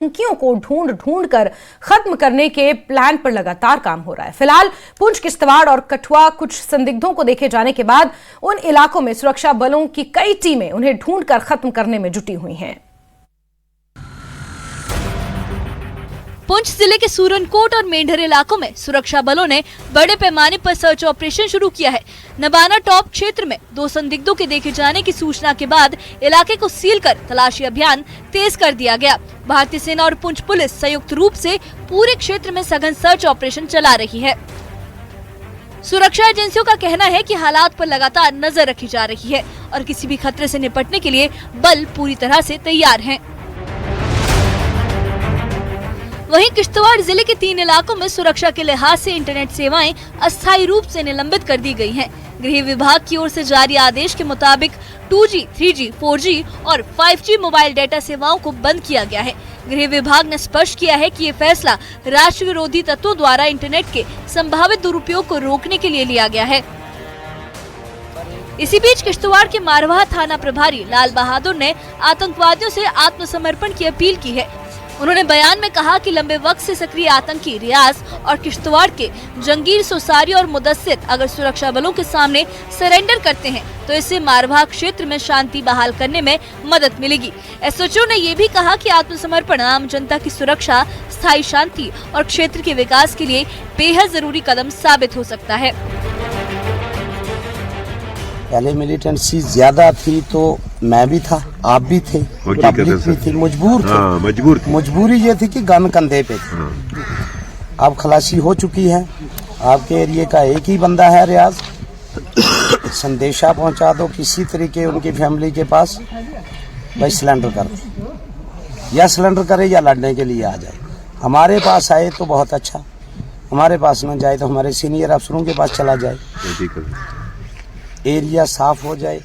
आतंकियों को ढूंढ ढूंढ कर खत्म करने के प्लान पर लगातार काम हो रहा है। फिलहाल पुंछ, किश्तवाड़ और कठुआ कुछ संदिग्धों को देखे जाने के बाद उन इलाकों में सुरक्षा बलों की कई टीमें उन्हें ढूंढकर खत्म करने में जुटी हुई हैं। पुंछ जिले के सूरनकोट और मेंढर इलाकों में सुरक्षा बलों ने बड़े पैमाने पर सर्च ऑपरेशन शुरू किया है। नबाना टॉप क्षेत्र में 2 संदिग्धों के देखे जाने की सूचना के बाद इलाके को सील कर तलाशी अभियान तेज कर दिया गया। भारतीय सेना और पुंछ पुलिस संयुक्त रूप से पूरे क्षेत्र में सघन सर्च ऑपरेशन चला रही है। सुरक्षा एजेंसियों का कहना है कि हालात पर लगातार नजर रखी जा रही है और किसी भी खतरे से निपटने के लिए बल पूरी तरह से तैयार हैं। वहीं किश्तवाड़ जिले के 3 इलाकों में सुरक्षा के लिहाज से इंटरनेट सेवाएं अस्थायी रूप से निलंबित कर दी गई हैं। गृह विभाग की ओर से जारी आदेश के मुताबिक 2G, 3G, 4G और 5G मोबाइल डेटा सेवाओं को बंद किया गया है। गृह विभाग ने स्पष्ट किया है कि ये फैसला राष्ट्र विरोधी तत्वों द्वारा इंटरनेट के संभावित दुरुपयोग को रोकने के लिए लिया गया है। इसी बीच किश्तवाड़ के मारवाह थाना प्रभारी लाल बहादुर ने आतंकवादियों से आत्मसमर्पण की अपील की है। उन्होंने बयान में कहा कि लंबे वक्त से सक्रिय आतंकी रियाज और किश्तवाड़ के जंगीर, सोसारी और मुदस्सिर अगर सुरक्षा बलों के सामने सरेंडर करते हैं तो इससे मारवाह क्षेत्र में शांति बहाल करने में मदद मिलेगी। एसओजी ने ये भी कहा कि आत्मसमर्पण आम जनता की सुरक्षा, स्थायी शांति और क्षेत्र के विकास के लिए बेहद जरूरी कदम साबित हो सकता है। पहले मिलिटेंसी ज्यादा थी तो मैं भी था, आप भी थे, पब्लिक भी थी, मजबूर थे। मजबूरी ये थी कि गन कंधे पे थी। अब खलासी हो चुकी है। आपके एरिया का एक ही बंदा है रियाज, संदेशा पहुंचा दो किसी तरीके उनकी फैमिली के पास, भाई सिलेंडर कर दे, या सिलेंडर करे या लड़ने के लिए आ जाए। हमारे पास आए तो बहुत अच्छा, हमारे पास न जाए तो हमारे सीनियर अफसरों के पास चला जाए, एरिया साफ हो जाए।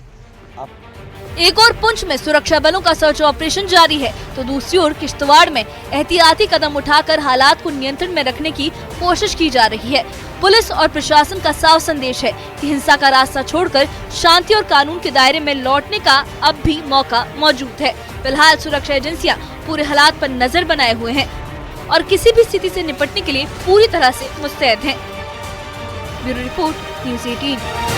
एक और पुंछ में सुरक्षा बलों का सर्च ऑपरेशन जारी है तो दूसरी ओर किश्तवाड़ में एहतियाती कदम उठाकर हालात को नियंत्रण में रखने की कोशिश की जा रही है। पुलिस और प्रशासन का साफ संदेश है कि हिंसा का रास्ता छोड़कर शांति और कानून के दायरे में लौटने का अब भी मौका मौजूद है। फिलहाल सुरक्षा एजेंसियां पूरे हालात पर नजर बनाए हुए हैं और किसी भी स्थिति से निपटने के लिए पूरी तरह से मुस्तैद हैं। Bureau report, news 18।